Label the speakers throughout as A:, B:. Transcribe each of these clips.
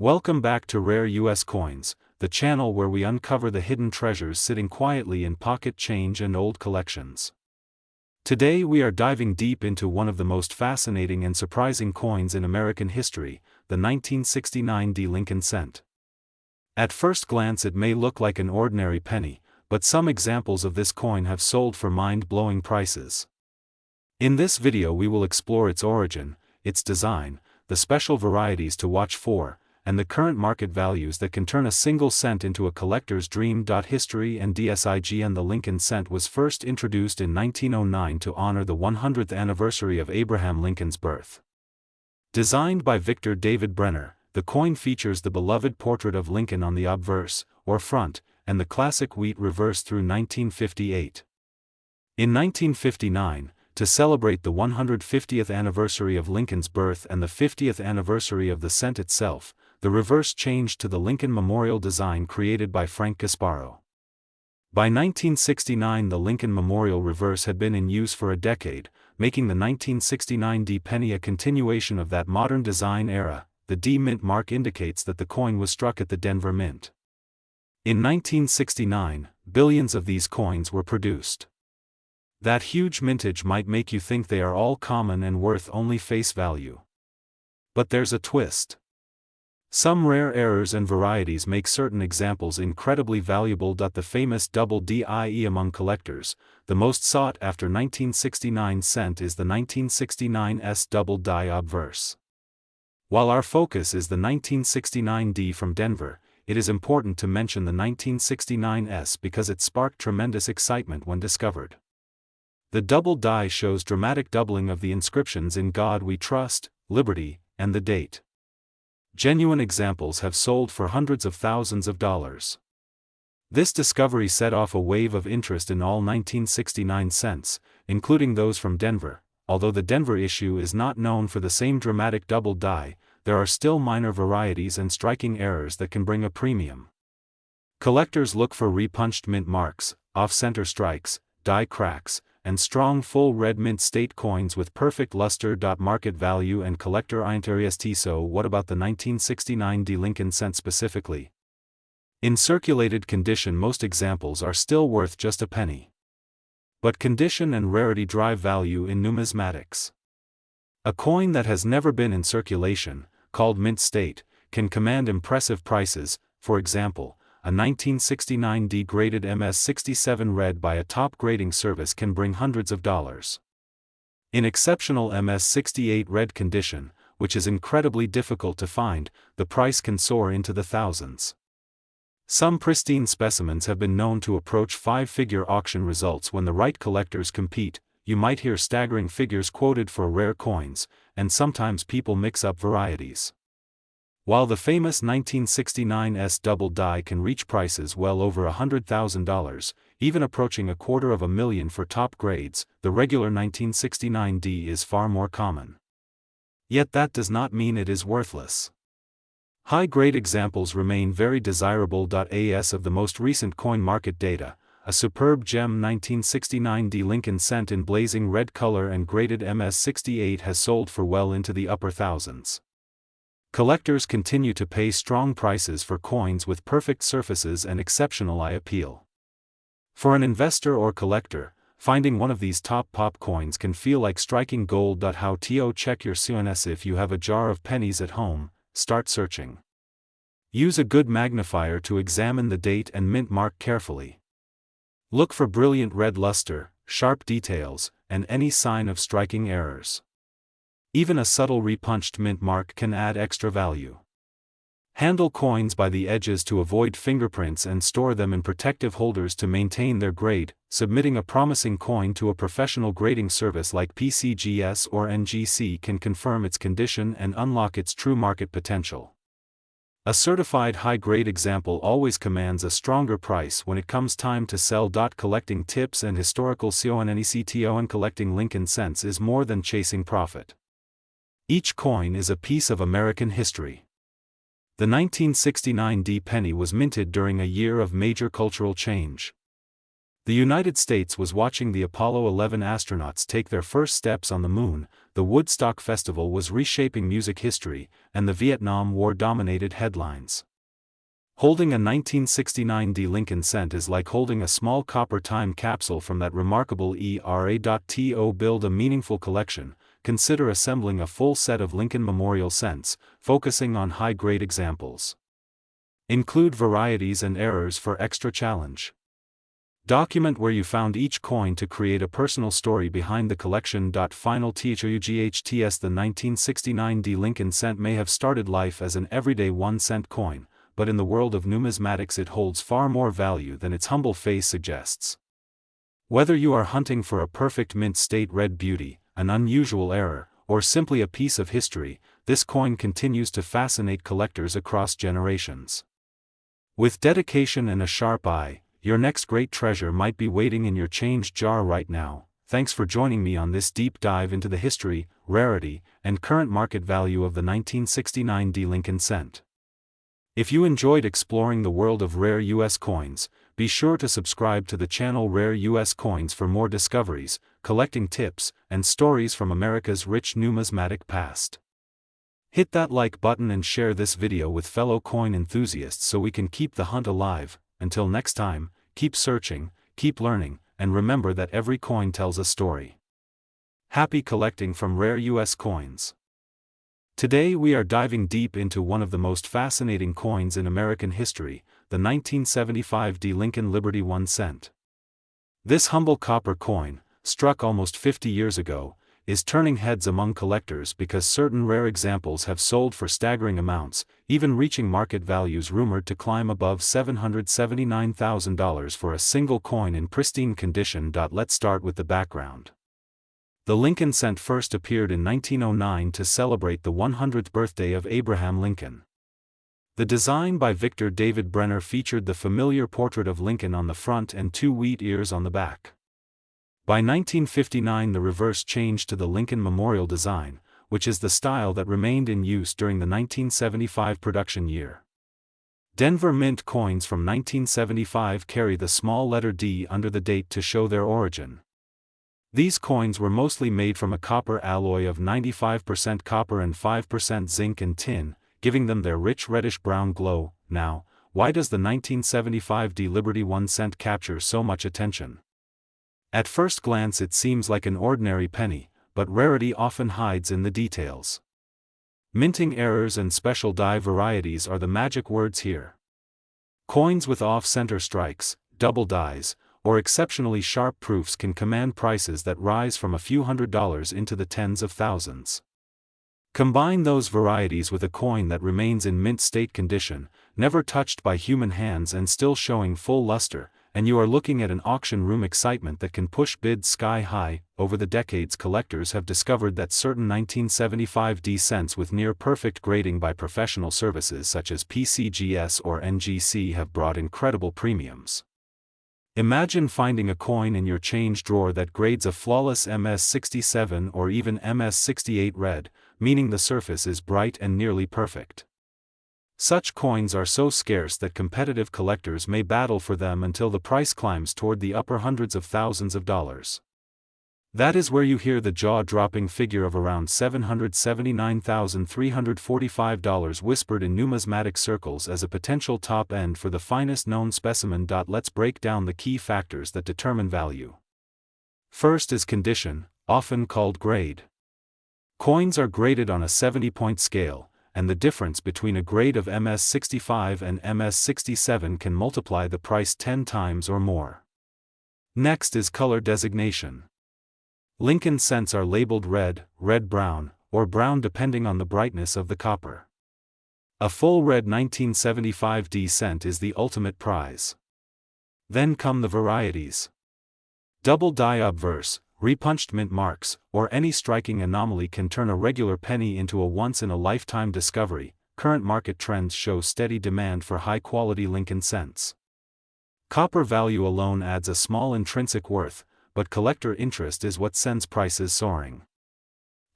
A: Welcome back to Rare US Coins, the channel where we uncover the hidden treasures sitting quietly in pocket change and old collections. Today we are diving deep into one of the most fascinating and surprising coins in American history, the 1969 D Lincoln cent. At first glance it may look like an ordinary penny, but some examples of this coin have sold for mind-blowing prices. In this video we will explore its origin, its design, the special varieties to watch for, and the current market values that can turn a single cent into a collector's dream. History and DSIGN. The Lincoln cent was first introduced in 1909 to honor the 100th anniversary of Abraham Lincoln's birth. Designed by Victor David Brenner, the coin features the beloved portrait of Lincoln on the obverse, or front, and the classic wheat reverse through 1958. In 1959, to celebrate the 150th anniversary of Lincoln's birth and the 50th anniversary of the cent itself, the reverse changed to the Lincoln Memorial design created by Frank Gasparo. By 1969 the Lincoln Memorial reverse had been in use for a decade, making the 1969 D penny a continuation of that modern design era. The D mint mark indicates that the coin was struck at the Denver Mint. In 1969, billions of these coins were produced. That huge mintage might make you think they are all common and worth only face value. But there's a twist. Some rare errors and varieties make certain examples incredibly valuable. The famous double DIE among collectors, the most sought after 1969 cent is the 1969 S double die obverse. While our focus is the 1969 D from Denver, it is important to mention the 1969 S because it sparked tremendous excitement when discovered. The double die shows dramatic doubling of the inscriptions "In God We Trust," "Liberty," and the date. Genuine examples have sold for hundreds of thousands of dollars. This discovery set off a wave of interest in all 1969 cents, including those from Denver. Although the Denver issue is not known for the same dramatic double die, there are still minor varieties and striking errors that can bring a premium. Collectors look for repunched mint marks, off-center strikes, die cracks, and strong full red mint state coins with perfect luster. Market value and collector interest. So what about the 1969 D Lincoln cent specifically? In circulated condition most examples are still worth just a penny. But condition and rarity drive value in numismatics. A coin that has never been in circulation, called mint state, can command impressive prices. For example, a 1969 D graded MS-67 read by a top grading service can bring hundreds of dollars. In exceptional MS-68 red condition, which is incredibly difficult to find, the price can soar into the thousands. Some pristine specimens have been known to approach five-figure auction results when the right collectors compete. You might hear staggering figures quoted for rare coins, and sometimes people mix up varieties. While the famous 1969 S double die can reach prices well over $100,000, even approaching $250,000 for top grades, the regular 1969 D is far more common. Yet that does not mean it is worthless. High-grade examples remain very desirable. As of the most recent coin market data, a superb gem 1969 D Lincoln cent in blazing red color and graded MS-68 has sold for well into the upper thousands. Collectors continue to pay strong prices for coins with perfect surfaces and exceptional eye appeal. For an investor or collector, finding one of these top pop coins can feel like striking gold. How to check your CONS? If you have a jar of pennies at home, start searching. Use a good magnifier to examine the date and mint mark carefully. Look for brilliant red luster, sharp details, and any sign of striking errors. Even a subtle repunched mint mark can add extra value. Handle coins by the edges to avoid fingerprints and store them in protective holders to maintain their grade. Submitting a promising coin to a professional grading service like PCGS or NGC can confirm its condition and unlock its true market potential. A certified high-grade example always commands a stronger price when it comes time to sell. Collecting tips and historical CONS. Collecting Lincoln cents is more than chasing profit. Each coin is a piece of American history. The 1969 D penny was minted during a year of major cultural change. The United States was watching the Apollo 11 astronauts take their first steps on the moon, the Woodstock Festival was reshaping music history, and the Vietnam War dominated headlines. Holding a 1969 D Lincoln cent is like holding a small copper time capsule from that remarkable era. To build a meaningful collection, consider assembling a full set of Lincoln Memorial cents, focusing on high-grade examples. Include varieties and errors for extra challenge. Document where you found each coin to create a personal story behind the collection. Final THUGHTS. The 1969 D Lincoln cent may have started life as an everyday 1-cent coin, but in the world of numismatics it holds far more value than its humble face suggests. Whether you are hunting for a perfect mint state red beauty, an unusual error, or simply a piece of history, this coin continues to fascinate collectors across generations. With dedication and a sharp eye, your next great treasure might be waiting in your change jar right now. Thanks for joining me on this deep dive into the history, rarity, and current market value of the 1969 D Lincoln cent. If you enjoyed exploring the world of rare U.S. coins, be sure to subscribe to the channel Rare U.S. Coins for more discoveries, collecting tips, and stories from America's rich numismatic past. Hit that like button and share this video with fellow coin enthusiasts so we can keep the hunt alive. Until next time, keep searching, keep learning, and remember that every coin tells a story. Happy collecting from Rare U.S. Coins. Today we are diving deep into one of the most fascinating coins in American history, the 1975 D Lincoln Liberty 1 cent. This humble copper coin, struck almost 50 years ago, is turning heads among collectors because certain rare examples have sold for staggering amounts, even reaching market values rumored to climb above $779,000 for a single coin in pristine condition. Let's start with the background. The Lincoln cent first appeared in 1909 to celebrate the 100th birthday of Abraham Lincoln. The design by Victor David Brenner featured the familiar portrait of Lincoln on the front and 2 wheat ears on the back. By 1959 the reverse changed to the Lincoln Memorial design, which is the style that remained in use during the 1975 production year. Denver Mint coins from 1975 carry the small letter D under the date to show their origin. These coins were mostly made from a copper alloy of 95% copper and 5% zinc and tin, giving them their rich reddish-brown glow. Now, why does the 1975 D Liberty 1 cent capture so much attention? At first glance it seems like an ordinary penny, but rarity often hides in the details. Minting errors and special die varieties are the magic words here. Coins with off-center strikes, double dies, or exceptionally sharp proofs can command prices that rise from a few $100s into the tens of thousands. Combine those varieties with a coin that remains in mint state condition, never touched by human hands and still showing full luster, and you are looking at an auction room excitement that can push bids sky high. Over the decades collectors have discovered that certain 1975 D cents with near-perfect grading by professional services such as PCGS or NGC have brought incredible premiums. Imagine finding a coin in your change drawer that grades a flawless MS67 or even MS68 red, meaning the surface is bright and nearly perfect. Such coins are so scarce that competitive collectors may battle for them until the price climbs toward the upper hundreds of thousands of dollars. That is where you hear the jaw-dropping figure of around $779,345 whispered in numismatic circles as a potential top end for the finest known specimen. Let's break down the key factors that determine value. First is condition, often called grade. Coins are graded on a 70-point scale, and the difference between a grade of MS65 and MS67 can multiply the price 10 times or more. Next is color designation. Lincoln cents are labeled red, red-brown, or brown depending on the brightness of the copper. A full red 1975 D cent is the ultimate prize. Then come the varieties. Double die obverse, repunched mint marks, or any striking anomaly can turn a regular penny into a once-in-a-lifetime discovery. Current market trends show steady demand for high-quality Lincoln cents. Copper value alone adds a small intrinsic worth, but collector interest is what sends prices soaring.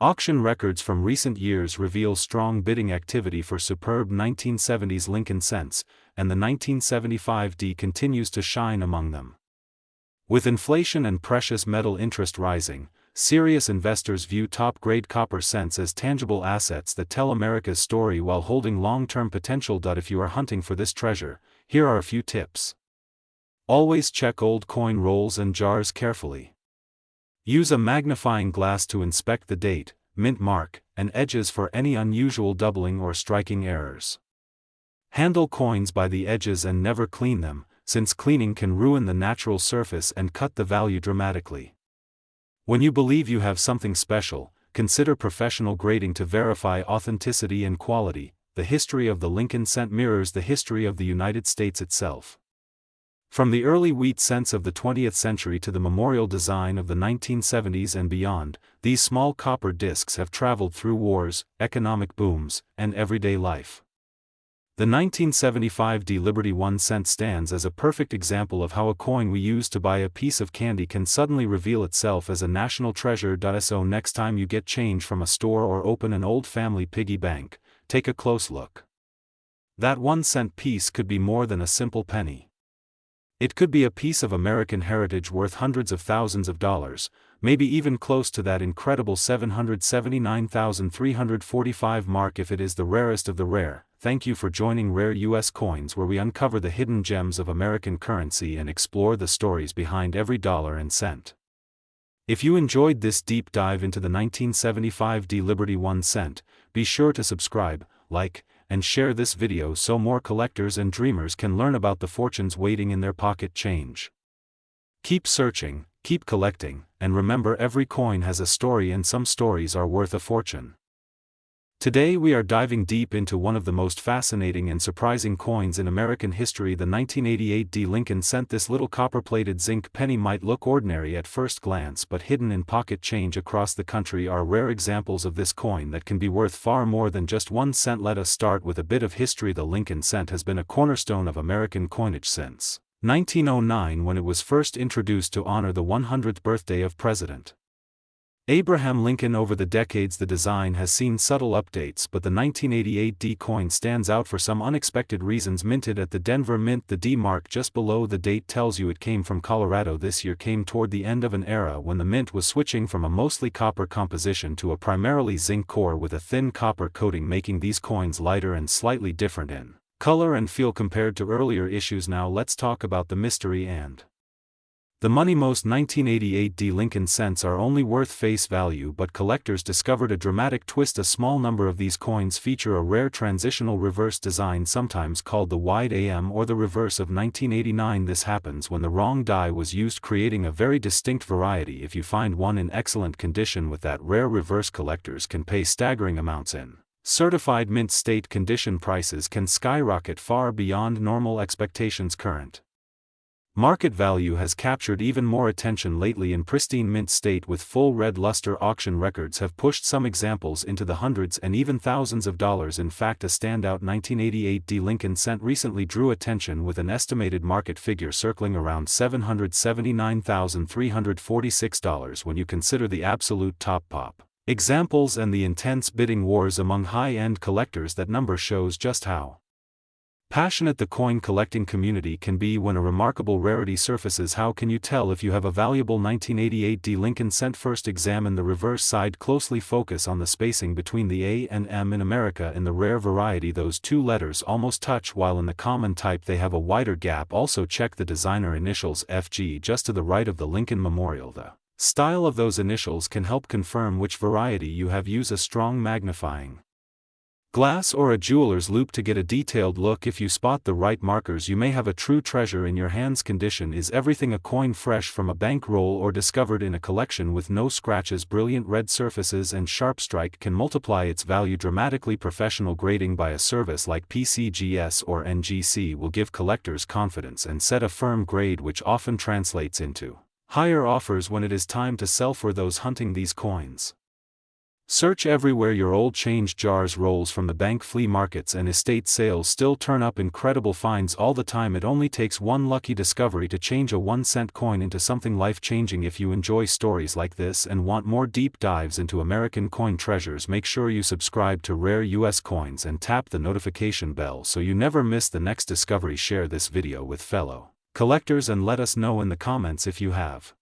A: Auction records from recent years reveal strong bidding activity for superb 1970s Lincoln cents, and the 1975 D continues to shine among them. With inflation and precious metal interest rising, serious investors view top-grade copper cents as tangible assets that tell America's story while holding long-term potential. If you are hunting for this treasure, here are a few tips. Always check old coin rolls and jars carefully. Use a magnifying glass to inspect the date, mint mark, and edges for any unusual doubling or striking errors. Handle coins by the edges and never clean them, since cleaning can ruin the natural surface and cut the value dramatically. When you believe you have something special, consider professional grading to verify authenticity and quality. The history of the Lincoln cent mirrors the history of the United States itself. From the early wheat cents of the 20th century to the memorial design of the 1970s and beyond, these small copper discs have traveled through wars, economic booms, and everyday life. The 1975 Liberty 1 cent stands as a perfect example of how a coin we use to buy a piece of candy can suddenly reveal itself as a national treasure. So next time you get change from a store or open an old family piggy bank, take a close look. That 1 cent piece could be more than a simple penny. It could be a piece of American heritage worth hundreds of thousands of dollars, maybe even close to that incredible $779,345 mark if it is the rarest of the rare. Thank you for joining Rare US Coins, where we uncover the hidden gems of American currency and explore the stories behind every dollar and cent. If you enjoyed this deep dive into the 1975 Liberty 1 cent, be sure to subscribe, like, and share this video so more collectors and dreamers can learn about the fortunes waiting in their pocket change. Keep searching, keep collecting, and remember, every coin has a story and some stories are worth a fortune. Today we are diving deep into one of the most fascinating and surprising coins in American history, the 1988 Lincoln cent. This little copper-plated zinc penny might look ordinary at first glance, but hidden in pocket change across the country are rare examples of this coin that can be worth far more than just 1 cent. Let us start with a bit of history. The Lincoln cent has been a cornerstone of American coinage since 1909, when it was first introduced to honor the 100th birthday of President Abraham Lincoln. Over the decades the design has seen subtle updates, but the 1988 D coin stands out for some unexpected reasons. Minted at the Denver Mint, the D mark just below the date tells you it came from Colorado. This year came toward the end of an era when the mint was switching from a mostly copper composition to a primarily zinc core with a thin copper coating, making these coins lighter and slightly different in color and feel compared to earlier issues. Now let's talk about the mystery and the money. Most 1988 D Lincoln cents are only worth face value, but collectors discovered a dramatic twist. A small number of these coins feature a rare transitional reverse design, sometimes called the wide AM or the reverse of 1989. This happens when the wrong die was used, creating a very distinct variety. If you find one in excellent condition with that rare reverse, collectors can pay staggering amounts in certified mint state condition. Prices can skyrocket far beyond normal expectations. Current market value has captured even more attention lately. In pristine mint state with full red luster, auction records have pushed some examples into the hundreds and even thousands of dollars. In fact, a standout 1988 D Lincoln cent recently drew attention with an estimated market figure circling around $779,346 when you consider the absolute top pop examples and the intense bidding wars among high-end collectors. That number shows just how passionate the coin collecting community can be when a remarkable rarity surfaces. How can you tell if you have a valuable 1988 D Lincoln cent? First, examine the reverse side closely. Focus on the spacing between the A and M. In America, in the rare variety, those two letters almost touch, while in the common type they have a wider gap. Also check the designer initials FG just to the right of the Lincoln Memorial. The style of those initials can help confirm which variety you have. Use a strong magnifying glass or a jeweler's loupe to get a detailed look. If you spot the right markers, you may have a true treasure in your hands. Condition: is everything a coin fresh from a bank roll or discovered in a collection with no scratches? Brilliant red surfaces and sharp strike can multiply its value dramatically. Professional grading by a service like PCGS or NGC will give collectors confidence and set a firm grade, which often translates into higher offers when it is time to sell. For those hunting these coins, search everywhere. Your old change jars, rolls from the bank, flea markets, and estate sales still turn up incredible finds all the time. It only takes one lucky discovery to change a 1 cent coin into something life-changing. If you enjoy stories like this and want more deep dives into American coin treasures, make sure you subscribe to Rare US Coins and tap the notification bell so you never miss the next discovery. Share this video with fellow Collectors, and let us know in the comments if you have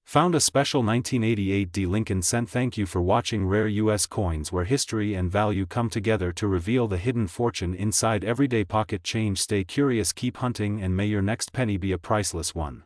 A: found a special 1988 D Lincoln cent. Thank you for watching Rare US Coins, where history and value come together to reveal the hidden fortune inside everyday pocket change. Stay curious, keep hunting, and may your next penny be a priceless one.